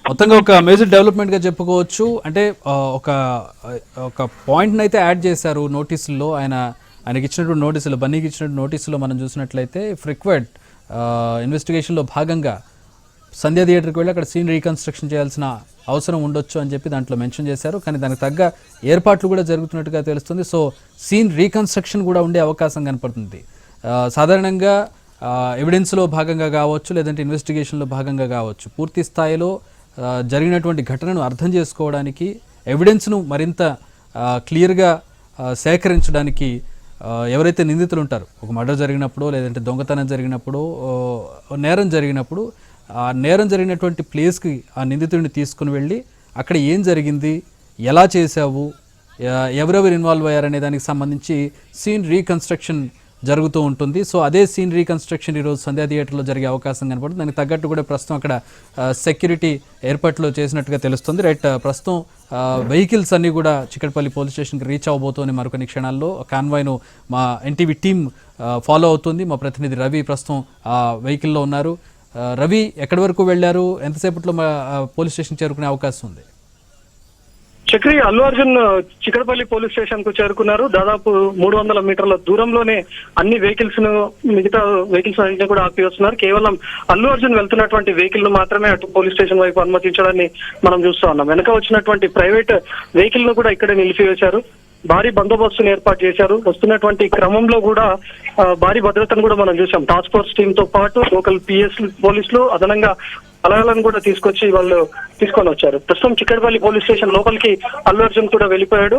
మొత్తంగా ఒక major development గా చెప్పుకోవచ్చు. అంటే ఒక ఒక పాయింట్ అయితే యాడ్ చేశారు నోటీసుల్లో. ఆయనకి ఇచ్చినటువంటి నోటీసులు, బన్నీకి ఇచ్చినటువంటి నోటీసులో మనం చూసినట్లయితే ఫ్రీక్వెంట్ ఇన్వెస్టిగేషన్లో భాగంగా సంధ్యా థియేటర్కి వెళ్ళి అక్కడ సీన్ రీకన్స్ట్రక్షన్ చేయాల్సిన అవసరం ఉండొచ్చు అని చెప్పి దాంట్లో మెన్షన్ చేశారు. కానీ దానికి తగ్గ ఏర్పాట్లు కూడా జరుగుతున్నట్టుగా తెలుస్తుంది. సో సీన్ రీకన్స్ట్రక్షన్ కూడా ఉండే అవకాశం కనపడుతుంది. సాధారణంగా ఎవిడెన్స్లో భాగంగా కావచ్చు, లేదంటే ఇన్వెస్టిగేషన్లో భాగంగా కావచ్చు, పూర్తి స్థాయిలో జరిగినటువంటి ఘటనను అర్థం చేసుకోవడానికి, ఎవిడెన్స్ను మరింత క్లియర్గా సేకరించడానికి ఎవరైతే నిందితులు ఉంటారో, ఒక మర్డర్ జరిగినప్పుడు, లేదంటే దొంగతనం జరిగినప్పుడు, నేరం జరిగినప్పుడు, ఆ నేరం జరిగినటువంటి ప్లేస్కి ఆ నిందితుడిని తీసుకుని వెళ్ళి అక్కడ ఏం జరిగింది, ఎలా చేశావు, ఎవరెవరు ఇన్వాల్వ్ అయ్యారనే దానికి సంబంధించి సీన్ రీకన్స్ట్రక్షన్ జరుగుతూ ఉంటుంది. సో అదే సీన్ రీకన్స్ట్రక్షన్ ఈరోజు సంధ్యా థియేటర్లో జరిగే అవకాశం కనపడుతుంది. దానికి తగ్గట్టు కూడా ప్రస్తుతం అక్కడ సెక్యూరిటీ ఏర్పాట్లు చేసినట్టుగా తెలుస్తుంది. రైట్, ప్రస్తుతం వెహికల్స్ అన్నీ కూడా చిక్కడపల్లి పోలీస్ స్టేషన్కి రీచ్ అవ్వబోతోంది మరికొన్ని క్షణాల్లో. కాన్వాయ్ను మా ఎన్టీవీ టీం ఫాలో అవుతుంది. మా ప్రతినిధి రవి ప్రస్తుతం ఆ వెహికల్లో ఉన్నారు. రవి, ఎక్కడి వరకు వెళ్ళారు, ఎంతసేపట్లో మా పోలీస్ స్టేషన్ చేరుకునే అవకాశం ఉంది? చక్రి, అల్లు అర్జున్ చిక్కడపల్లి పోలీస్ స్టేషన్ కు చేరుకున్నారు. దాదాపు 300 మీటర్ల దూరంలోనే అన్ని వెహికల్స్ ను, మిగతా వెహికల్స్ అన్నింటినీ కూడా ఆపి వస్తున్నారు. కేవలం అల్లు అర్జున్ వెళ్తున్నటువంటి వెహికల్ ను మాత్రమే అటు పోలీస్ స్టేషన్ వైపు అనుమతించడాన్ని మనం చూస్తా ఉన్నాం. వెనక వచ్చినటువంటి ప్రైవేట్ వెహికల్ ను కూడా ఇక్కడే నిలిపివేశారు. భారీ బందోబస్తును ఏర్పాటు చేశారు. వస్తున్నటువంటి క్రమంలో కూడా భారీ భద్రతను కూడా మనం చూసాం. టాస్క్ ఫోర్స్ టీమ్ తో పాటు లోకల్ పిఎస్ పోలీసులు అదనంగా బలగాలను కూడా తీసుకొని వచ్చారు. ప్రస్తుతం చిక్కడపల్లి పోలీస్ స్టేషన్ లోపలికి అల్లు అర్జున్ కూడా వెళ్ళిపోయాడు.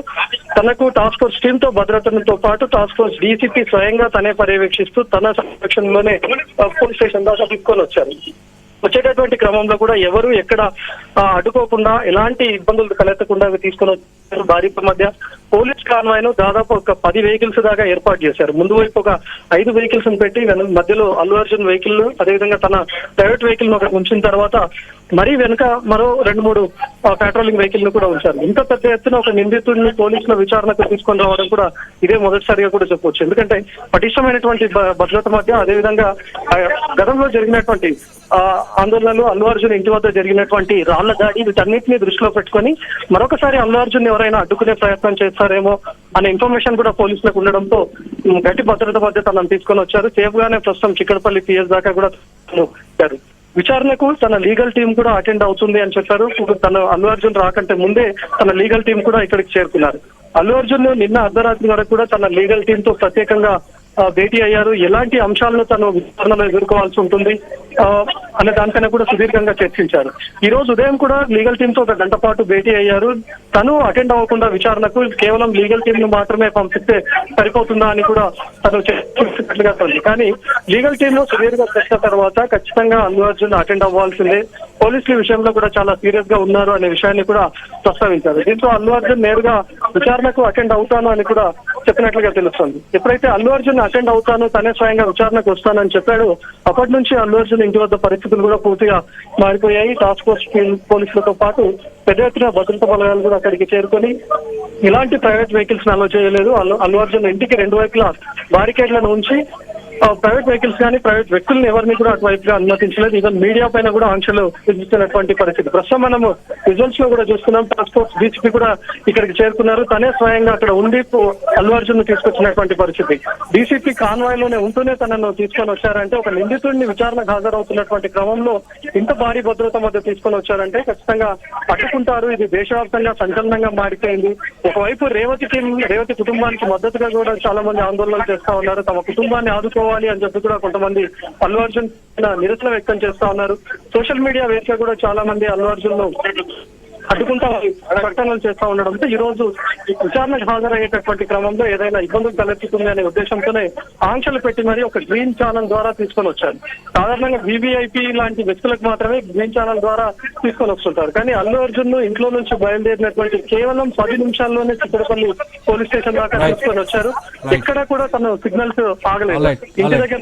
తనకు టాస్క్ ఫోర్స్ టీమ్ తో భద్రతతో పాటు టాస్క్ ఫోర్స్ డీసీపీ స్వయంగా తనే పర్యవేక్షిస్తూ తన సంరక్షణలోనే పోలీస్ స్టేషన్ దాకా తీసుకొని వచ్చారు. వచ్చేటటువంటి క్రమంలో కూడా ఎవరు ఎక్కడ అడ్డుకోకుండా, ఎలాంటి ఇబ్బందులు తలెత్తకుండా తీసుకొని వచ్చారు. భారీ మధ్య పోలీస్ కాన్వాయ్ను దాదాపు ఒక 10 వెహికల్స్ దాకా ఏర్పాటు చేశారు. ముందు వైపు ఒక 5 వెహికల్స్ పెట్టి మధ్యలో అల్లు అర్జున్ వెహికల్, అదేవిధంగా తన ప్రైవేట్ వెహికల్ ను ఉంచిన తర్వాత మరీ వెనుక మరో 2-3 పెట్రోలింగ్ వెహికల్ ను కూడా ఉంచారు. ఇంత పెద్ద ఎత్తున ఒక నిందితుడిని పోలీసుల విచారణకు తీసుకొని రావడం కూడా ఇదే మొదటిసారిగా కూడా చెప్పవచ్చు. ఎందుకంటే పటిష్టమైనటువంటి భద్రత మధ్య, అదేవిధంగా గతంలో జరిగినటువంటి ఆందోళనలు, అల్లు అర్జున్ ఇంటి వద్ద జరిగినటువంటి రాళ్ల దాడి, వీటన్నిటిని దృష్టిలో పెట్టుకొని మరొకసారి అల్లు అర్జున్ ఎవరైనా అడ్డుకునే ప్రయత్నం చేస్తారేమో అనే ఇన్ఫర్మేషన్ కూడా పోలీసులకు ఉండడంతో గట్టి భద్రత మధ్య తనను తీసుకొని వచ్చారు. సేఫ్ గానే ప్రస్తుతం చిక్కడపల్లి పిఎస్ దాకా కూడా వచ్చారు. విచారణకు తన లీగల్ టీం కూడా అటెండ్ అవుతుంది అని చెప్పారు. తన అల్లు అర్జున్ రాకంటే ముందే తన లీగల్ టీం కూడా ఇక్కడికి చేరుకున్నారు. అల్లు అర్జున్ నిన్న అర్ధరాత్రి వరకు కూడా తన లీగల్ టీం తో ప్రత్యేకంగా భేటీ అయ్యారు. ఎలాంటి అంశాలను తను విచారణలో ఎదుర్కోవాల్సి ఉంటుంది అనే దానికన్నా కూడా సుదీర్ఘంగా చర్చించారు. ఈ రోజు ఉదయం కూడా లీగల్ టీం తో 1 గంట పాటు భేటీ అయ్యారు. తను అటెండ్ అవ్వకుండా విచారణకు కేవలం లీగల్ టీం ను మాత్రమే పంపిస్తే సరిపోతుందా అని కూడా తను చర్చించినట్లుగా ఉంది. కానీ లీగల్ టీం లో సుదీర్ఘ చర్చ తర్వాత ఖచ్చితంగా అల్లు అర్జున్ అటెండ్ అవ్వాల్సిందే, పోలీసుల విషయంలో కూడా చాలా సీరియస్ గా ఉన్నారు అనే విషయాన్ని కూడా ప్రస్తావించారు. దీంతో అల్లు అర్జున్ నేరుగా విచారణకు అటెండ్ అవుతాను అని కూడా చెప్పినట్లుగా తెలుస్తుంది. ఎప్పుడైతే అల్లు అర్జున్ అటెండ్ అవుతాను, తనే స్వయంగా విచారణకు వస్తానని చెప్పాడు, అప్పటి నుంచి అల్లు అర్జున్ ఇంటి వద్ద పరిస్థితులు కూడా పూర్తిగా మారిపోయాయి. టాస్క్ ఫోర్స్ పోలీసులతో పాటు పెద్ద ఎత్తున భద్రతా బలగాలు కూడా అక్కడికి చేరుకొని ఇలాంటి ప్రైవేట్ వెహికల్స్ అలో చేయలేదు. అల్లు అర్జున్ ఇంటికి 2 వైపులా బారికేడ్లను ఉంచి ప్రైవేట్ వెహికల్స్ కానీ ప్రైవేట్ వ్యక్తులను ఎవరిని కూడా అటువైపుగా అనుమతించలేదు. ఈవెన్ మీడియా పైన కూడా ఆంక్షలు విధిస్తున్నటువంటి పరిస్థితి. ప్రస్తుతం మనము రిజల్ట్స్ లో కూడా చూస్తున్నాం. టాస్క్ ఫోర్స్ డీసీపీ కూడా ఇక్కడికి చేరుకున్నారు. తనే స్వయంగా అక్కడ ఉండి అల్లు అర్జున్ ను తీసుకొచ్చినటువంటి పరిస్థితి. డీసీపీ కాన్వాయ్ లోనే ఉంటూనే తనను తీసుకొని వచ్చారంటే, ఒక నిందితుడిని విచారణకు హాజరవుతున్నటువంటి క్రమంలో ఇంత భారీ భద్రత మధ్య తీసుకొని వచ్చారంటే ఖచ్చితంగా అడ్డుకుంటారు. ఇది దేశవ్యాప్తంగా సంచలనంగా మారిపోయింది. ఒకవైపు రేవతి కుటుంబానికి మద్దతుగా కూడా చాలా మంది ఆందోళనలు చేస్తా ఉన్నారు. తమ కుటుంబాన్ని ఆదుకోవాలి అని చెప్పి కూడా కొంతమంది అల్లు అర్జున్ నిరసన వ్యక్తం చేస్తా ఉన్నారు. సోషల్ మీడియా వేదికగా కూడా చాలా మంది అల్లు అర్జున్ ను అడ్డుకుంటా ప్రకటనలు చేస్తా ఉండడంతో ఈ రోజు విచారణకు హాజరయ్యేటటువంటి క్రమంలో ఏదైనా ఇబ్బందులు తలెత్తుతుంది అనే ఉద్దేశంతోనే ఆంక్షలు పెట్టి మరి ఒక గ్రీన్ ఛానల్ ద్వారా తీసుకొని వచ్చారు. సాధారణంగా వివిఐపి లాంటి వ్యక్తులకు మాత్రమే గ్రీన్ ఛానల్ ద్వారా తీసుకొని వస్తుంటారు. కానీ అల్లు అర్జున్ ను ఇంట్లో నుంచి బయలుదేరినటువంటి కేవలం 10 నిమిషాల్లోనే చిక్కడపల్లి పోలీస్ స్టేషన్ దాకా తీసుకొని వచ్చారు. ఎక్కడ కూడా తను సిగ్నల్స్ ఆగలేదు. ఇంటి దగ్గర